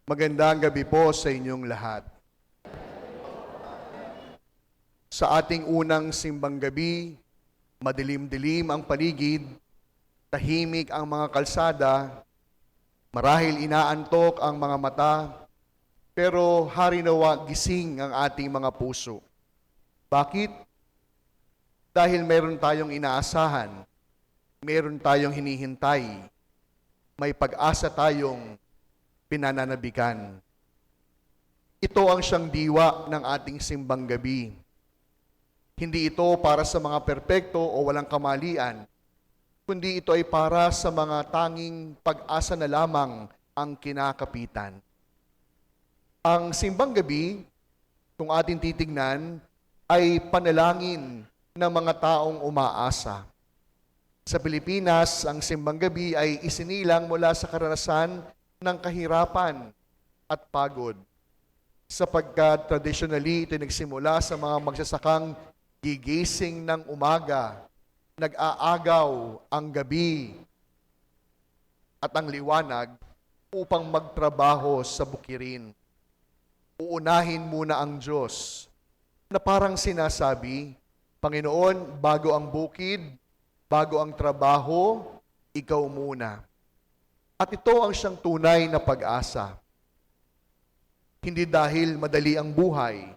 Magandang gabi po sa inyong lahat. Sa ating unang simbang gabi, madilim-dilim ang paligid, tahimik ang mga kalsada, marahil inaantok ang mga mata, pero hari nawa gising ang ating mga puso. Bakit? Dahil meron tayong inaasahan, meron tayong hinihintay, may pag-asa tayong pinananabikan. Ito ang siyang diwa ng ating simbang gabi. Hindi ito para sa mga perpekto o walang kamalian, kundi ito ay para sa mga tanging pag-asa na lamang ang kinakapitan. Ang simbang gabi, kung ating titignan, ay panalangin ng mga taong umaasa. Sa Pilipinas, ang simbang gabi ay isinilang mula sa karanasan ng kahirapan at pagod. Sapagkat traditionally, ito nagsimula sa mga magsasakang gigising ng umaga, nag-aagaw ang gabi at ang liwanag upang magtrabaho sa bukirin. Uunahin muna ang Diyos na parang sinasabi, Panginoon, bago ang bukid, bago ang trabaho, ikaw muna. At ito ang siyang tunay na pag-asa. Hindi dahil madali ang buhay,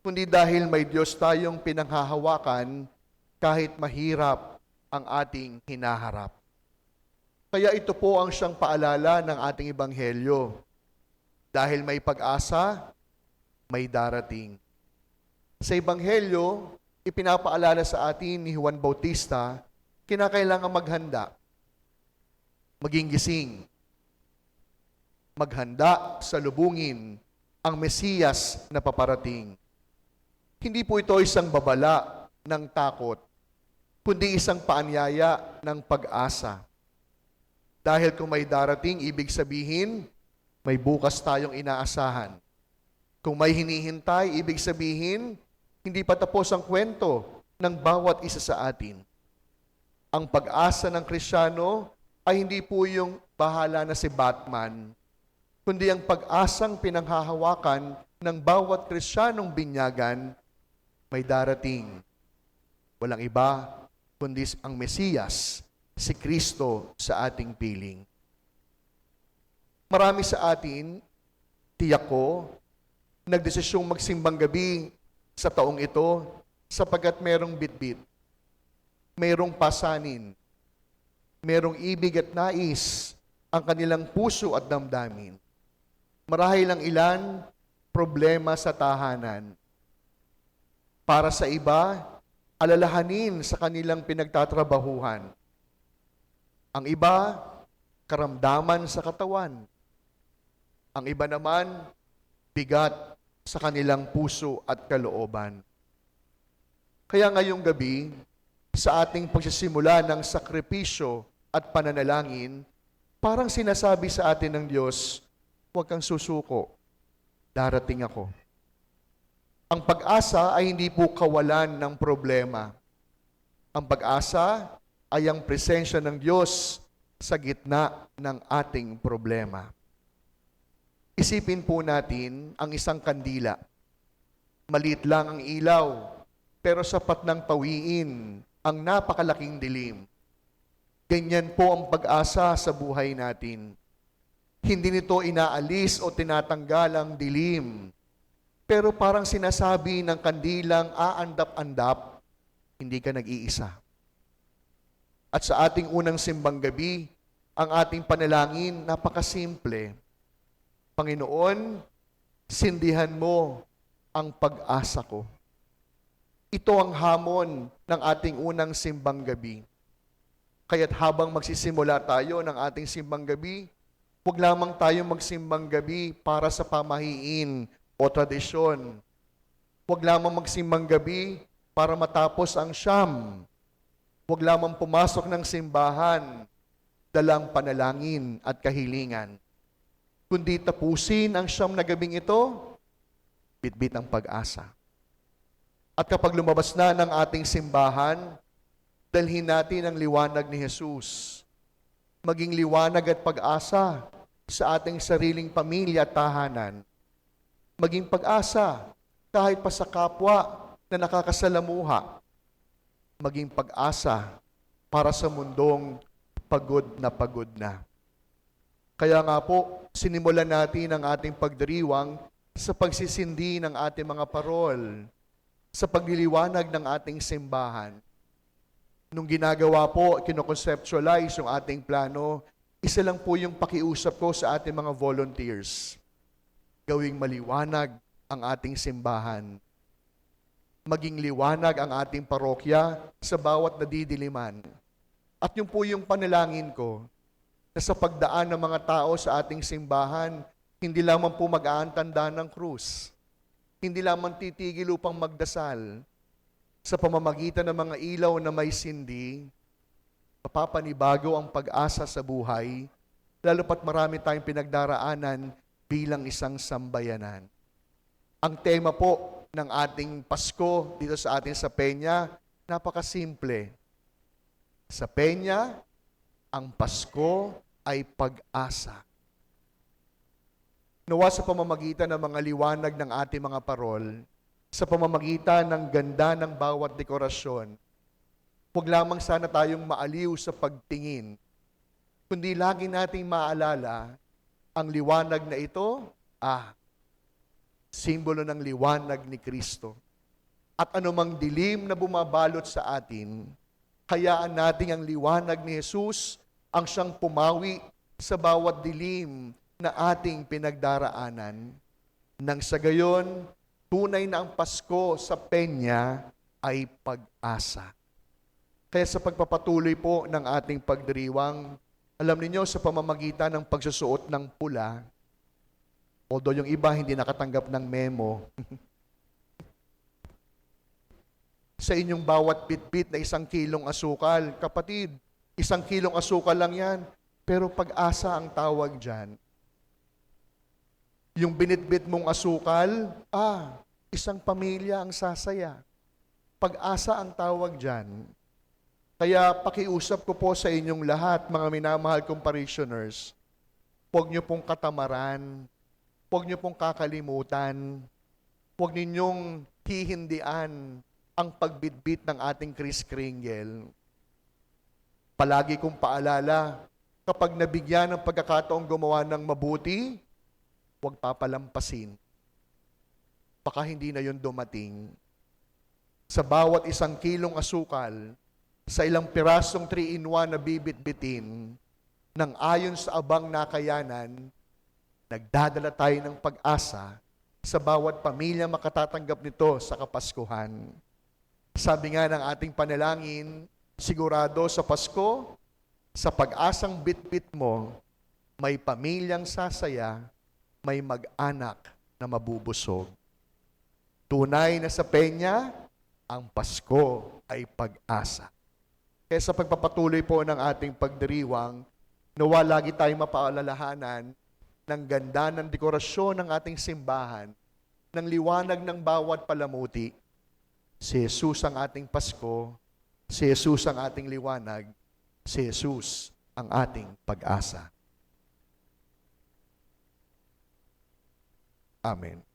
kundi dahil may Diyos tayong pinanghahawakan kahit mahirap ang ating hinaharap. Kaya ito po ang siyang paalala ng ating Ebanghelyo. Dahil may pag-asa, may darating. Sa Ebanghelyo, ipinapaalala sa atin ni Juan Bautista, kinakailangan maghanda. Maging gising. Maghanda sa lubungin ang Mesiyas na paparating. Hindi po ito isang babala ng takot, kundi isang paanyaya ng pag-asa. Dahil kung may darating, ibig sabihin, may bukas tayong inaasahan. Kung may hinihintay, ibig sabihin, hindi pa tapos ang kwento ng bawat isa sa atin. Ang pag-asa ng Kristiyano ay hindi po yung bahala na si Batman, kundi ang pag-asang pinanghahawakan ng bawat Kristiyanong binyagan, may darating. Walang iba, kundi ang Mesiyas, si Kristo sa ating piling. Marami sa atin, tiyak ko, nagdesisyong magsimbang gabi sa taong ito sapagkat merong bitbit, merong pasanin, merong ibig at nais ang kanilang puso at damdamin. Marahil ang ilan, problema sa tahanan. Para sa iba, alalahanin sa kanilang pinagtatrabahuhan. Ang iba, karamdaman sa katawan. Ang iba naman, bigat sa kanilang puso at kalooban. Kaya ngayong gabi, sa ating pagsisimula ng sakripisyo at pananalangin, parang sinasabi sa atin ng Diyos, huwag kang susuko, darating ako. Ang pag-asa ay hindi po kawalan ng problema. Ang pag-asa ay ang presensya ng Diyos sa gitna ng ating problema. Isipin po natin ang isang kandila. Maliit lang ang ilaw, pero sapat ng pawiin ang napakalaking dilim. Ganyan po ang pag-asa sa buhay natin. Hindi nito inaalis o tinatanggal ang dilim. Pero parang sinasabi ng kandilang aandap-andap, hindi ka nag-iisa. At sa ating unang simbang gabi, ang ating panalangin, napakasimple. Panginoon, sindihan mo ang pag-asa ko. Ito ang hamon ng ating unang simbang gabi. Kaya't habang magsisimula tayo ng ating simbang gabi, huwag lamang tayo magsimbang gabi para sa pamahiin o tradisyon. Huwag lamang magsimbang gabi para matapos ang siyam. Huwag lamang pumasok ng simbahan, dalang panalangin at kahilingan. Kundi tapusin ang siyam na gabing ito, bitbit ang pag-asa. At kapag lumabas na ng ating simbahan, dalhin natin ang liwanag ni Jesus. Maging liwanag at pag-asa sa ating sariling pamilya at tahanan, maging pag-asa kahit pa sa kapwa na nakakasalamuha, maging pag-asa para sa mundong pagod na. Kaya nga po, sinimulan natin ang ating pagdiriwang sa pagsisindi ng ating mga parol, sa pagliliwanag ng ating simbahan. Nung ginagawa po, kinoconceptualize yung ating plano, isa lang po yung pakiusap ko sa ating mga volunteers. Gawing maliwanag ang ating simbahan. Maging liwanag ang ating parokya sa bawat nadidiliman. At yun po yung panalangin ko, na sa pagdaan ng mga tao sa ating simbahan, hindi lamang po mag-aantanda ng krus, hindi lamang titigil upang magdasal, sa pamamagitan ng mga ilaw na may sindi, mapapanibago ang pag-asa sa buhay, lalo pat marami tayong pinagdaraanan bilang isang sambayanan. Ang tema po ng ating Pasko dito sa atin sa Peña, napakasimple. Sa Peña, ang Pasko ay pag-asa. Nawa sa pamamagitan ng mga liwanag ng ating mga parol, sa pamamagitan ng ganda ng bawat dekorasyon, huwag lamang sana tayong maaliw sa pagtingin, kundi lagi nating maalala ang liwanag na ito, simbolo ng liwanag ni Kristo. At anumang dilim na bumabalot sa atin, hayaan natin ang liwanag ni Jesus ang siyang pumawi sa bawat dilim na ating pinagdaraanan. Nang sa gayon, tunay na ang Pasko sa Peña ay pag-asa. Kaya sa pagpapatuloy po ng ating pagdiriwang, alam niyo sa pamamagitan ng pagsusuot ng pula, although yung iba hindi nakatanggap ng memo, sa inyong bawat bitbit na 1 kilong asukal, kapatid, 1 kilong asukal lang yan, pero pag-asa ang tawag dyan. Yung binitbit mong asukal, isang pamilya ang sasaya. Pag-asa ang tawag dyan. Kaya pakiusap ko po sa inyong lahat, mga minamahal kong parishioners, huwag niyo pong katamaran, huwag niyo pong kakalimutan, huwag ninyong hihindian ang pagbitbit ng ating Kris Kringle. Palagi kong paalala, kapag nabigyan ng pagkakataong gumawa ng mabuti, huwag papalampasin. Baka hindi na yun dumating. Sa bawat 1 kilong asukal, sa ilang pirasong 3-in-1 na bibit-bitin, nang ayon sa abang nakayanan, nagdadala tayo ng pag-asa sa bawat pamilya makatatanggap nito sa Kapaskuhan. Sabi nga ng ating panalangin, sigurado sa Pasko, sa pag-asang bitbit mo, may pamilyang sasaya, may mag-anak na mabubusog. Tunay na sa Peña, ang Pasko ay pag-asa. Kaya sa pagpapatuloy po ng ating pagdiriwang, nawa lagi tayong mapaalalahanan ng ganda ng dekorasyon ng ating simbahan, ng liwanag ng bawat palamuti. Si Jesus ang ating Pasko, si Jesus ang ating liwanag, si Jesus ang ating pag-asa. Amen.